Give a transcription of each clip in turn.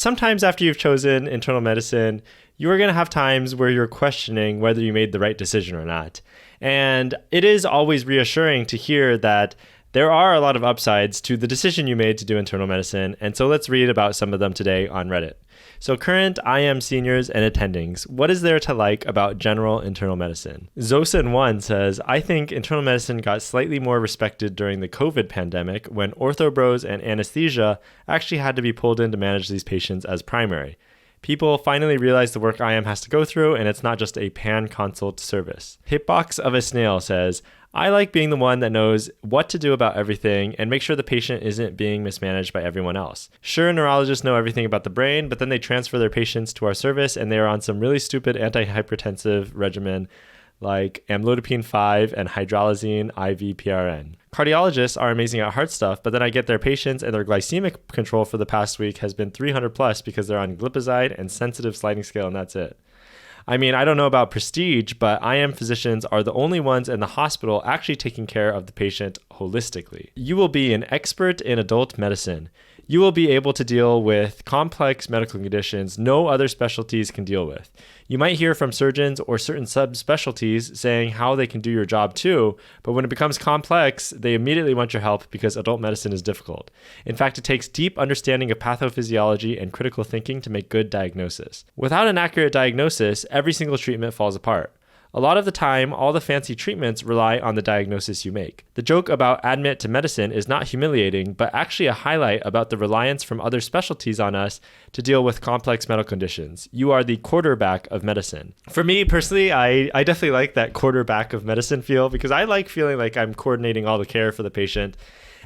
sometimes after you've chosen internal medicine, you are going to have times where you're questioning whether you made the right decision or not. And it is always reassuring to hear that there are a lot of upsides to the decision you made to do internal medicine. And so let's read about some of them today on Reddit. So current IM seniors and attendings, what is there to like about general internal medicine? Zosin1 says, I think internal medicine got slightly more respected during the COVID pandemic when orthobros and anesthesia actually had to be pulled in to manage these patients as primary. People finally realize the work IM has to go through and it's not just a pan-consult service. Hitbox of a Snail says, I like being the one that knows what to do about everything and make sure the patient isn't being mismanaged by everyone else. Sure, neurologists know everything about the brain, but then they transfer their patients to our service and they are on some really stupid antihypertensive regimen like amlodipine 5 and hydralazine IV PRN. Cardiologists are amazing at heart stuff, but then I get their patients and their glycemic control for the past week has been 300 plus because they're on glipizide and sensitive sliding scale and that's it. I mean, I don't know about prestige, but IM physicians are the only ones in the hospital actually taking care of the patient holistically. You will be an expert in adult medicine. You will be able to deal with complex medical conditions no other specialties can deal with. You might hear from surgeons or certain subspecialties saying how they can do your job too, but when it becomes complex, they immediately want your help because adult medicine is difficult. In fact, it takes deep understanding of pathophysiology and critical thinking to make good diagnosis. Without an accurate diagnosis, every single treatment falls apart. A lot of the time, all the fancy treatments rely on the diagnosis you make. The joke about admit to medicine is not humiliating, but actually a highlight about the reliance from other specialties on us to deal with complex medical conditions. You are the quarterback of medicine. For me personally, I definitely like that quarterback of medicine feel because I like feeling like I'm coordinating all the care for the patient.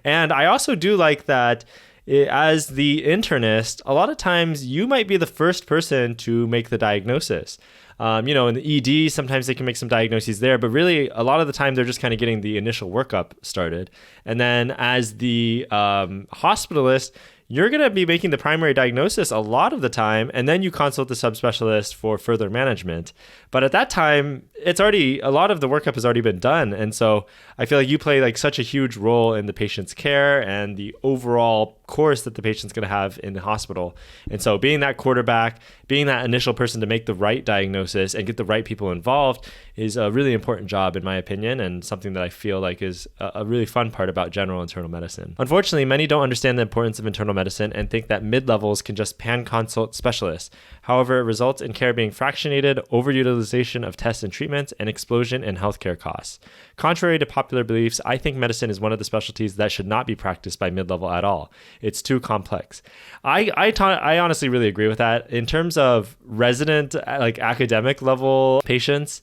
And I also do like that as the internist, a lot of times you might be the first person to make the diagnosis. In the ED, sometimes they can make some diagnoses there, but really a lot of the time they're just kind of getting the initial workup started. And then as the hospitalist, you're going to be making the primary diagnosis a lot of the time, and then you consult the subspecialist for further management. But at that time, a lot of the workup has already been done. And so I feel like you play like such a huge role in the patient's care and the overall course that the patient's going to have in the hospital. And so being that quarterback, being that initial person to make the right diagnosis and get the right people involved is a really important job in my opinion, and something that I feel like is a really fun part about general internal medicine. Unfortunately, many don't understand the importance of internal medicine and think that mid-levels can just pan-consult specialists. However, it results in care being fractionated, overutilization of tests and treatments, and explosion in healthcare costs. Contrary to popular beliefs, I think medicine is one of the specialties that should not be practiced by mid-level at all. It's too complex. I honestly really agree with that. In terms of resident, like academic level patients,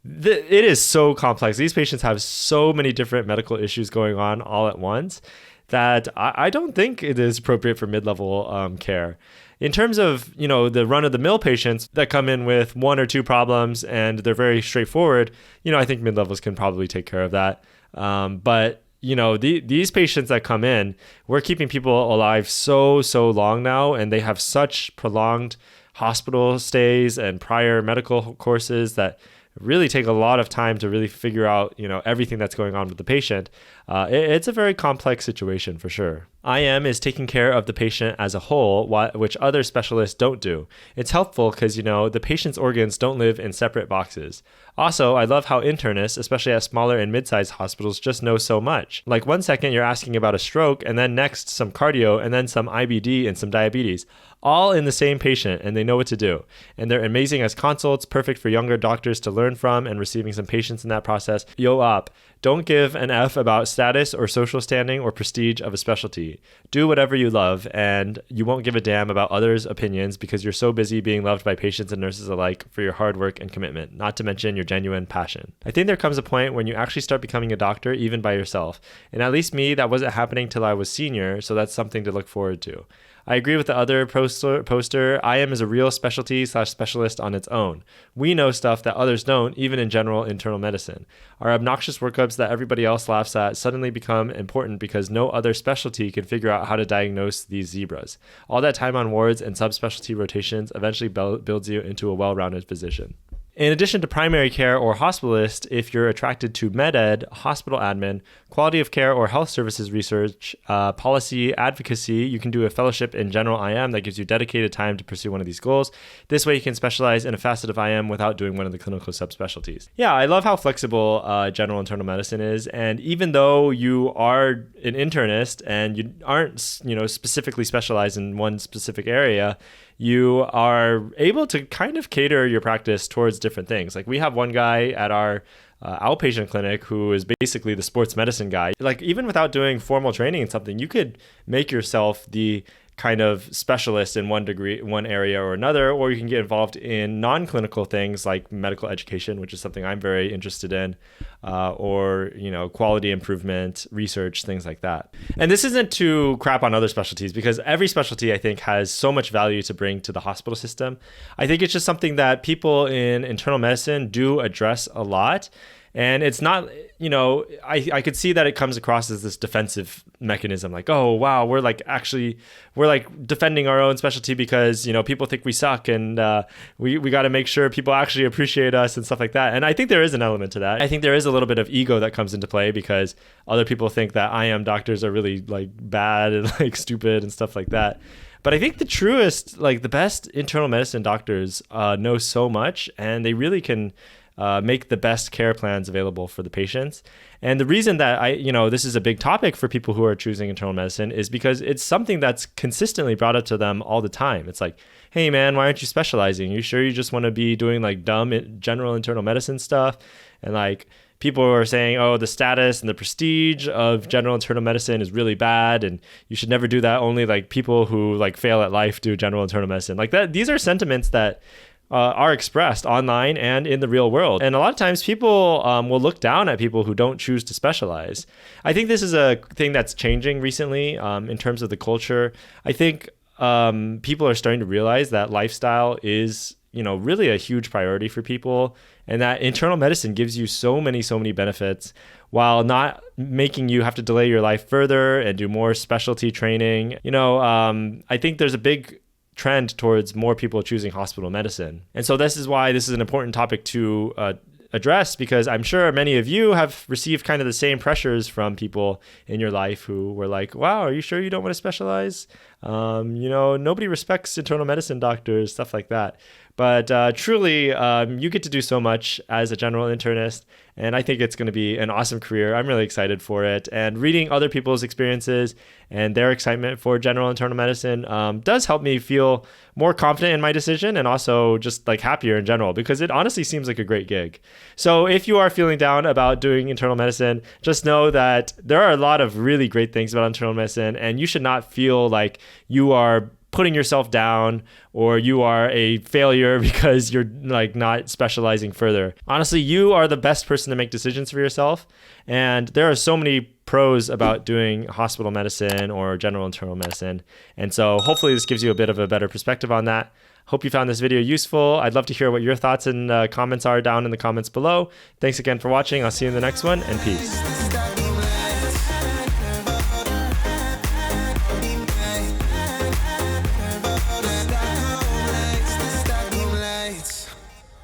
it is so complex. These patients have so many different medical issues going on all at once that I don't think it is appropriate for mid-level care. In terms of, the run-of-the-mill patients that come in with one or two problems and they're very straightforward, I think mid-levels can probably take care of that. But these patients that come in, we're keeping people alive so long now, and they have such prolonged hospital stays and prior medical courses that really take a lot of time to really figure out, everything that's going on with the patient. It's a very complex situation for sure. IM is taking care of the patient as a whole, which other specialists don't do. It's helpful because, the patient's organs don't live in separate boxes. Also, I love how internists, especially at smaller and mid-sized hospitals, just know so much. Like 1 second you're asking about a stroke, and then next some cardio, and then some IBD and some diabetes, all in the same patient, and they know what to do. And they're amazing as consults, perfect for younger doctors to learn from and receiving some patience in that process. Yo up. Don't give an F about status or social standing or prestige of a specialty. Do whatever you love, and you won't give a damn about others' opinions because you're so busy being loved by patients and nurses alike for your hard work and commitment, not to mention your genuine passion. I think there comes a point when you actually start becoming a doctor even by yourself. And at least me, that wasn't happening till I was senior, so that's something to look forward to. I agree with the other poster. IM is a real specialty/specialist on its own. We know stuff that others don't, even in general internal medicine. Our obnoxious workups that everybody else laughs at suddenly become important because no other specialty can figure out how to diagnose these zebras. All that time on wards and subspecialty rotations eventually builds you into a well-rounded physician. In addition to primary care or hospitalist, if you're attracted to med ed, hospital admin, quality of care or health services research, policy advocacy, you can do a fellowship in general IM that gives you dedicated time to pursue one of these goals. This way you can specialize in a facet of IM without doing one of the clinical subspecialties. Yeah, I love how flexible general internal medicine is. And even though you are an internist and you aren't, specifically specialized in one specific area, you are able to kind of cater your practice towards different things. Like we have one guy at our outpatient clinic who is basically the sports medicine guy. Like even without doing formal training in something, you could make yourself the kind of specialist in one area or another, or you can get involved in non-clinical things like medical education, which is something I'm very interested in, or quality improvement, research, things like that. And this isn't to crap on other specialties, because every specialty I think has so much value to bring to the hospital system. I think it's just something that people in internal medicine do address a lot. And it's not, I could see that it comes across as this defensive mechanism, like, oh, wow, we're defending our own specialty because, people think we suck, and we got to make sure people actually appreciate us and stuff like that. And I think there is an element to that. I think there is a little bit of ego that comes into play because other people think that IM doctors are really like bad and like stupid and stuff like that. But I think the best internal medicine doctors know so much, and they really can make the best care plans available for the patients. And the reason that this is a big topic for people who are choosing internal medicine is because it's something that's consistently brought up to them all the time. It's like, hey man, why aren't you specializing? You sure you just want to be doing like dumb general internal medicine stuff? And like people are saying, oh, the status and the prestige of general internal medicine is really bad, and you should never do that. Only like people who like fail at life do general internal medicine. Like that. These are sentiments that are expressed online and in the real world. And a lot of times people will look down at people who don't choose to specialize. I think this is a thing that's changing recently in terms of the culture. I think people are starting to realize that lifestyle is, really a huge priority for people, and that internal medicine gives you so many benefits while not making you have to delay your life further and do more specialty training. I think there's a big trend towards more people choosing hospital medicine. And so this is why this is an important topic to address, because I'm sure many of you have received kind of the same pressures from people in your life who were like, wow, are you sure you don't want to specialize? Nobody respects internal medicine doctors, stuff like that. But truly, you get to do so much as a general internist, and I think it's going to be an awesome career. I'm really excited for it. And reading other people's experiences and their excitement for general internal medicine does help me feel more confident in my decision, and also just like happier in general, because it honestly seems like a great gig. So if you are feeling down about doing internal medicine, just know that there are a lot of really great things about internal medicine, and you should not feel like you are putting yourself down or you are a failure because you're like not specializing further. Honestly, you are the best person to make decisions for yourself. And there are so many pros about doing hospital medicine or general internal medicine. And so hopefully this gives you a bit of a better perspective on that. Hope you found this video useful. I'd love to hear what your thoughts and comments are down in the comments below. Thanks again for watching. I'll see you in the next one, and peace.